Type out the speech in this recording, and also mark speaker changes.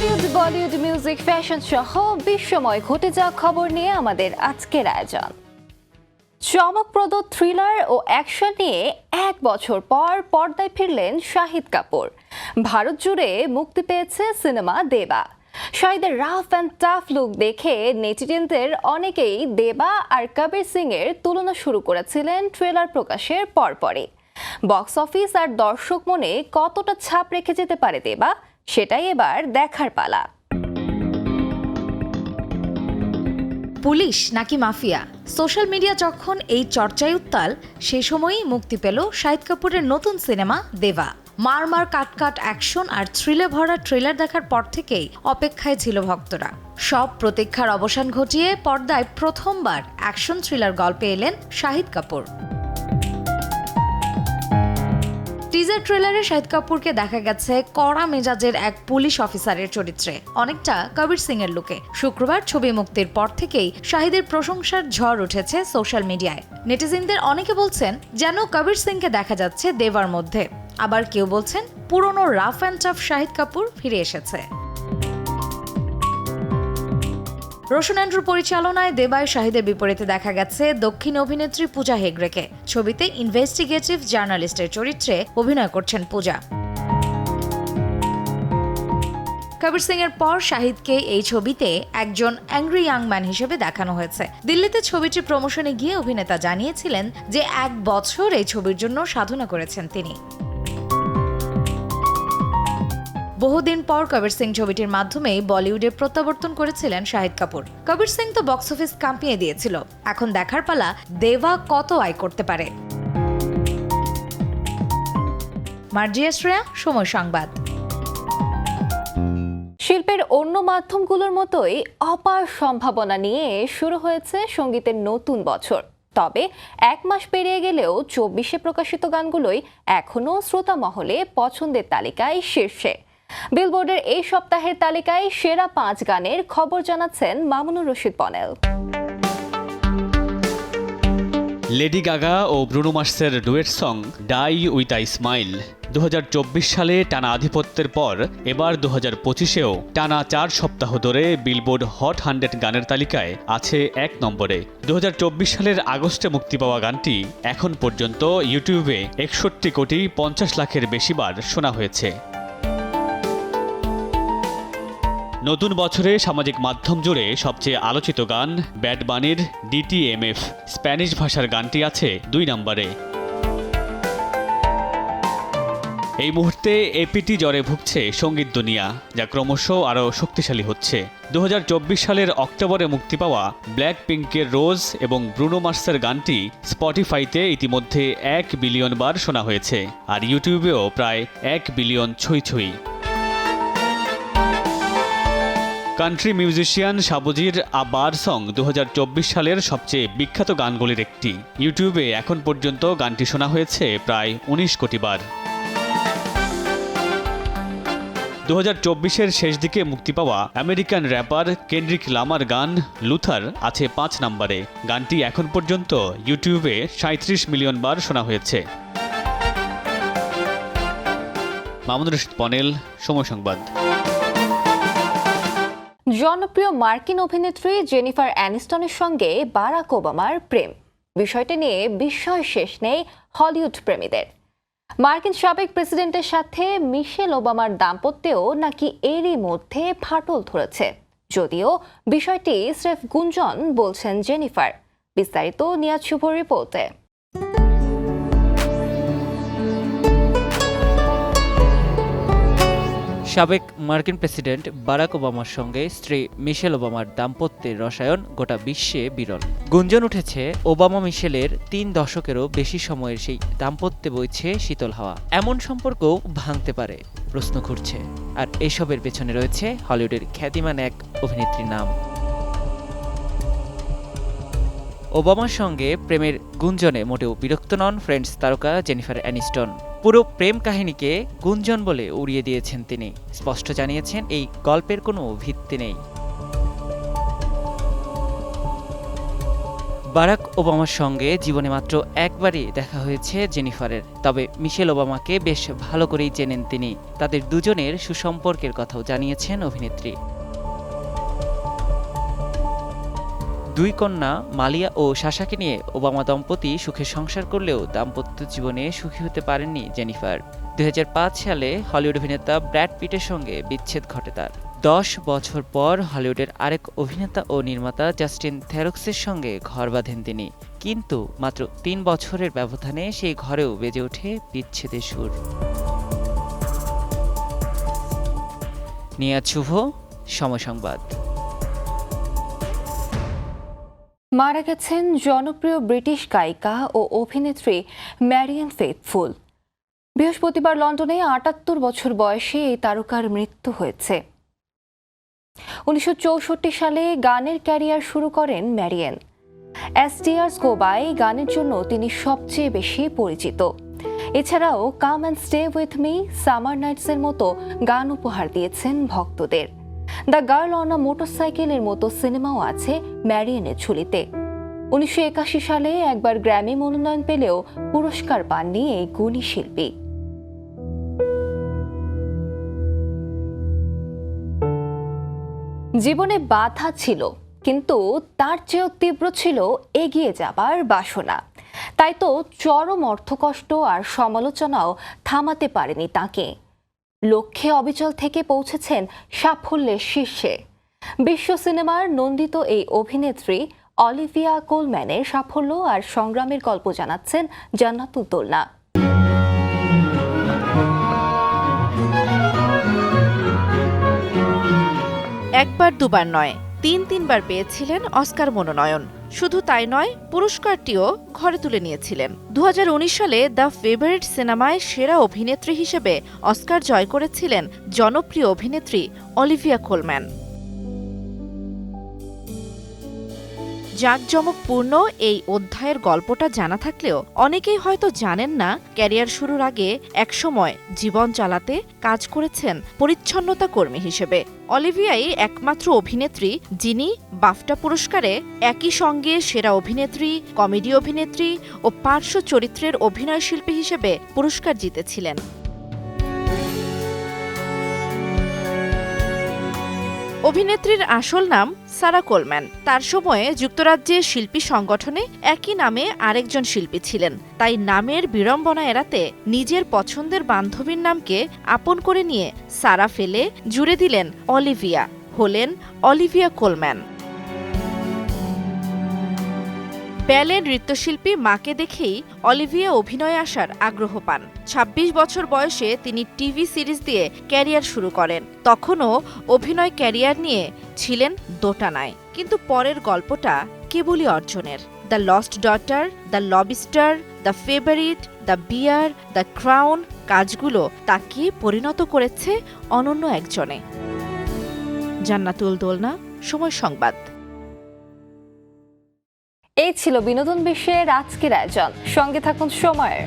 Speaker 1: Hollywood, Bollywood, music, fashion সহ বিশ্বময় ঘটে যাওয়া খবর নিয়ে আমাদের আজকের আয়োজন। চমকপ্রদ থ্রিলার ও অ্যাকশন নিয়ে 1 বছর পর পর্দায় ফিরলেন শাহিদ কাপুর। ভারত জুড়ে মুক্তি পেয়েছে সিনেমা দেবা। শাহিদের রাফ অ্যান্ড টাফ লুক দেখে নেটিজেনদের অনেকেই দেবা আর কবির সিং এর তুলনা শুরু করেছিলেন ট্রেলার প্রকাশের পরপরই। বক্স অফিস আর দর্শক মনে কতটা ছাপ রেখে যেতে পারে দেবা, সেটাই এবার দেখার পালা।
Speaker 2: পুলিশ নাকি মাফিয়া, সোশ্যাল মিডিয়া যখন এই চর্চায় উত্তাল, সে সময়ই মুক্তি পেল শাহিদ কাপুরের নতুন সিনেমা দেবা। মার কাট অ্যাকশন আর থ্রিলে ভরা ট্রেলার দেখার পর থেকেই অপেক্ষায় ছিল ভক্তরা। সব প্রতীক্ষার অবসান ঘটিয়ে পর্দায় প্রথমবার অ্যাকশন থ্রিলার গল্পে এলেন শাহিদ কাপুর। টিজার ট্রেলারে শাহিদ কাপুরকে দেখা গেছে কড়া মেজাজের এক পুলিশ অফিসারের চরিত্রে, অনেকটা কবির সিং এর লুকে। শুক্রবার ছবি মুক্তির পর থেকেই শাহিদের প্রশংসার ঝড় উঠেছে সোশ্যাল মিডিয়ায়। নেটিজেনদের অনেকে বলছেন যেন কবির সিংকে দেখা যাচ্ছে দেবার মধ্যে, আবার কেউ বলছেন পুরনো rough and tough Shahid Kapoor ফিরে এসেছে। রোশন অ্যান্ড্রু পরিচালনায় দেবায় শাহিদের বিপরীতে দেখা গেছে দক্ষিণ অভিনেত্রী পূজা হেগড়েকে। ছবিতে ইনভেস্টিগেটিভ জার্নালিস্টের চরিত্রে অভিনয় করছেন পূজা। কবির সিং এর পর শাহিদকে এই ছবিতে একজন অ্যাংরি ইয়াং ম্যান হিসেবে দেখানো হয়েছে। দিল্লিতে ছবিটির প্রমোশনে গিয়ে অভিনেতা জানিয়েছিলেন যে 1 বছর এই ছবির জন্য সাধনা করেছেন তিনি। বহুদিন পর কবির সিং ছবিটির মাধ্যমে বলিউডে প্রত্যাবর্তন করেছিলেন শাহিদ কাপুর। কবির সিং তো বক্স অফিস কাঁপিয়ে দিয়েছিল, এখন দেখার পালা দেবা কত আয় করতে পারে। মার্জিয়া শ্রেয়া, সময় সংবাদ।
Speaker 1: শিল্পের অন্য মাধ্যমগুলোর মতোই অপার সম্ভাবনা নিয়ে শুরু হয়েছে সঙ্গীতের নতুন বছর। তবে 1 মাস পেরিয়ে গেলেও 24-এ প্রকাশিত গানগুলোই এখনও শ্রোতা মহলে পছন্দের তালিকায় শীর্ষে। বিলবোর্ডের এই সপ্তাহের তালিকায় সেরা 5 গানের খবর জানাচ্ছেন মামুনুর রশিদ পনেল।
Speaker 3: লেডি গাগা ও ব্রুনো মার্সের duet song die with a smile 2024 সালে টানা আধিপত্যের পর এবার 2025-এও টানা 4 সপ্তাহ ধরে বিলবোর্ড হট 100 গানের তালিকায় আছে 1 নম্বরে। 2024 সালের আগস্টে মুক্তি পাওয়া গানটি এখন পর্যন্ত ইউটিউবে 61,50,00,000-এর বেশি বার শোনা হয়েছে। নতুন বছরে সামাজিক মাধ্যম জুড়ে সবচেয়ে আলোচিত গান ব্যাড বানির DTMF স্প্যানিশ ভাষার গানটি আছে 2 নম্বরে। এই মুহূর্তে এপিটি জ্বরে ভুগছে সঙ্গীত দুনিয়া, যা ক্রমশ আরও শক্তিশালী হচ্ছে। 2024 সালের অক্টোবরে মুক্তি পাওয়া ব্ল্যাক পিঙ্কের রোজ এবং ব্রুনো মার্সের গানটি স্পটিফাইতে ইতিমধ্যে 1 বিলিয়ন বার শোনা হয়েছে, আর ইউটিউবেও প্রায় 1 বিলিয়ন ছুঁই। কান্ট্রি মিউজিশিয়ান সাবুজির আ বার সং 2024 সালের সবচেয়ে বিখ্যাত গানগুলির একটি। ইউটিউবে এখন পর্যন্ত গানটি শোনা হয়েছে প্রায় 19 কোটি বার। 2024-এর শেষ দিকে মুক্তি পাওয়া আমেরিকান র্যাপার কেন্ড্রিক লামার গান লুথার আছে 5 নম্বরে। গানটি এখন পর্যন্ত ইউটিউবে 37 মিলিয়ন বার শোনা হয়েছে। মামুনুর রশিদ পনেল, সময় সংবাদ।
Speaker 1: জনপ্রিয় মার্কিন অভিনেত্রী জেনিফার অ্যানিস্টনের সঙ্গে বারাক ওবামার প্রেম, বিষয়টি নিয়ে বিস্ময় শেষ নেই হলিউড প্রেমীদের। মার্কিন সাবেক প্রেসিডেন্টের সাথে মিশেল ওবামার দাম্পত্যেও নাকি এরই মধ্যে ফাটল ধরেছে, যদিও বিষয়টি স্রেফ গুঞ্জন বলছেন জেনিফার। বিস্তারিত নিয়াজ শুভর রিপোর্টে।
Speaker 4: সাবেক মার্কিন প্রেসিডেন্ট বারাক ওবামার সঙ্গে স্ত্রী মিশেল ওবামার দাম্পত্যের রসায়ন গোটা বিশ্বে বিরল। গুঞ্জন উঠেছে ওবামা মিশেলের 3 দশকেরও বেশি সময়ের সেই দাম্পত্যে বইছে শীতল হাওয়া। এমন সম্পর্কও ভাঙতে পারে প্রশ্ন ঘুরছে, আর এসবের পেছনে রয়েছে হলিউডের খ্যাতিমান এক অভিনেত্রীর নাম। ওবামার সঙ্গে প্রেমের গুঞ্জনে মোটেও বিরক্ত নন ফ্রেন্ডস তারকা জেনিফার অ্যানিস্টন। পুরো প্রেম কাহিনীকে গুঞ্জন বলে উড়িয়ে দিয়েছেন তিনি, স্পষ্ট জানিয়েছেন এই গল্পের কোনো ভিত্তি নেই। বারাক ওবামার সঙ্গে জীবনে মাত্র একবারই দেখা হয়েছে জেনিফারের, তবে মিশেল ওবামাকে বেশ ভালো করেই চেনেন তিনি। তাদের দুজনের সুসম্পর্কের কথাও জানিয়েছেন অভিনেত্রী। দুই কন্যা মালিয়া ও সাশাকে নিয়ে ওবামা দম্পতি সুখে সংসার করলেও দাম্পত্য জীবনে সুখী হতে পারেননি জেনিফার। 2005 সালে হলিউড অভিনেতা ব্র্যাড পিটের সঙ্গে বিচ্ছেদ ঘটে তার। 10 বছর পর হলিউডের আরেক অভিনেতা ও নির্মাতা জাস্টিন থেরক্সের সঙ্গে ঘর বাঁধেন তিনি, কিন্তু মাত্র 3 বছরের ব্যবধানে সেই ঘরেও বেজে ওঠে বিচ্ছেদের সুর। নিয়াজ শুভ, সময় সংবাদ।
Speaker 1: মারা গেছেন জনপ্রিয় ব্রিটিশ গায়িকা ও অভিনেত্রী ম্যারিয়ান ফেইথফুল। বৃহস্পতিবার লন্ডনে 78 বছর বয়সে এই তারকার মৃত্যু হয়েছে। 1964 সালে গানের ক্যারিয়ার শুরু করেন Marianne. As tears go by গানের জন্য তিনি সবচেয়ে বেশি পরিচিত। এছাড়াও come and stay with me, summer নাইটসের মতো গান উপহার দিয়েছেন ভক্তদের। দ্য গার্ল অন আ মোটরসাইকেলের মতো সিনেমাও আছে ম্যারিয়ানের ঝুলিতে। 1981 সালে একবার গ্র্যামি মনোনয়ন পেলেও পুরস্কার পাননি এই গুণী শিল্পী। জীবনে বাধা ছিল, কিন্তু তার চেয়েও তীব্র ছিল এগিয়ে যাবার বাসনা। তাই তো চরম অর্থকষ্ট আর সমালোচনাও থামাতে পারেনি তাকে। লক্ষ্যে অবিচল থেকে পৌঁছেছেন সাফল্যের শীর্ষে। বিশ্ব সিনেমার নন্দিত এই অভিনেত্রী অলিভিয়া কোলম্যানের সাফল্য আর সংগ্রামের গল্প জানাচ্ছেন জান্নাতুল দোলনা।
Speaker 5: একবার দুবার নয়, 3বার পেয়েছিলেন অস্কার মনোনয়ন। শুধু তাই নয়, পুরস্কারটিও ঘরে তুলে নিয়েছিলেন। 2019 সালে দ্য ফেভারিট সিনেমায় সেরা অভিনেত্রী হিসেবে অস্কার জয় করেছিলেন জনপ্রিয় অভিনেত্রী অলিভিয়া কোলম্যান। জাঁকজমকপূর্ণ এই অধ্যায়ের গল্পটা জানা থাকলেও অনেকেই হয়তো জানেন না, ক্যারিয়ার শুরুর আগে একসময় জীবন চালাতে কাজ করেছেন পরিচ্ছন্নতা কর্মী হিসেবে। অলিভিয়াই একমাত্র অভিনেত্রী যিনি বাফটা পুরস্কারে একই সঙ্গে সেরা অভিনেত্রী, কমেডি অভিনেত্রী ও পার্শ্ব চরিত্রের অভিনয়শিল্পী হিসেবে পুরস্কার জিতেছিলেন। অভিনেত্রীর আসল নাম সারা কোলম্যান। তার সময়ে যুক্তরাজ্যের শিল্পী সংগঠনে একই নামে আরেকজন শিল্পী ছিলেন, তাই নামের বিড়ম্বনা এড়াতে নিজের পছন্দের বান্ধবীর নামকে আপন করে নিয়ে সারা ফেলে জুড়ে দিলেন অলিভিয়া, হলেন অলিভিয়া কোলম্যান। ব্যালে নৃত্যশিল্পী মাকে দেখেই অলিভিয়া অভিনয়ে আসার আগ্রহ পান। 26 বছর বয়সে তিনি টিভি সিরিজ দিয়ে ক্যারিয়ার শুরু করেন। তখনও অভিনয় ক্যারিয়ার নিয়ে ছিলেন দোটানায়, কিন্তু পরের গল্পটা কেবলই অর্জনের। The lost daughter, the lobster, the favourite, the bear, the crown কাজগুলো তাকে পরিণত করেছে অনন্য একজনে। জান্নাতুল দোলনা, সময় সংবাদ।
Speaker 1: এই ছিল বিনোদন বিশ্বের আজকের আয়োজন। সঙ্গে থাকুন সময়ের।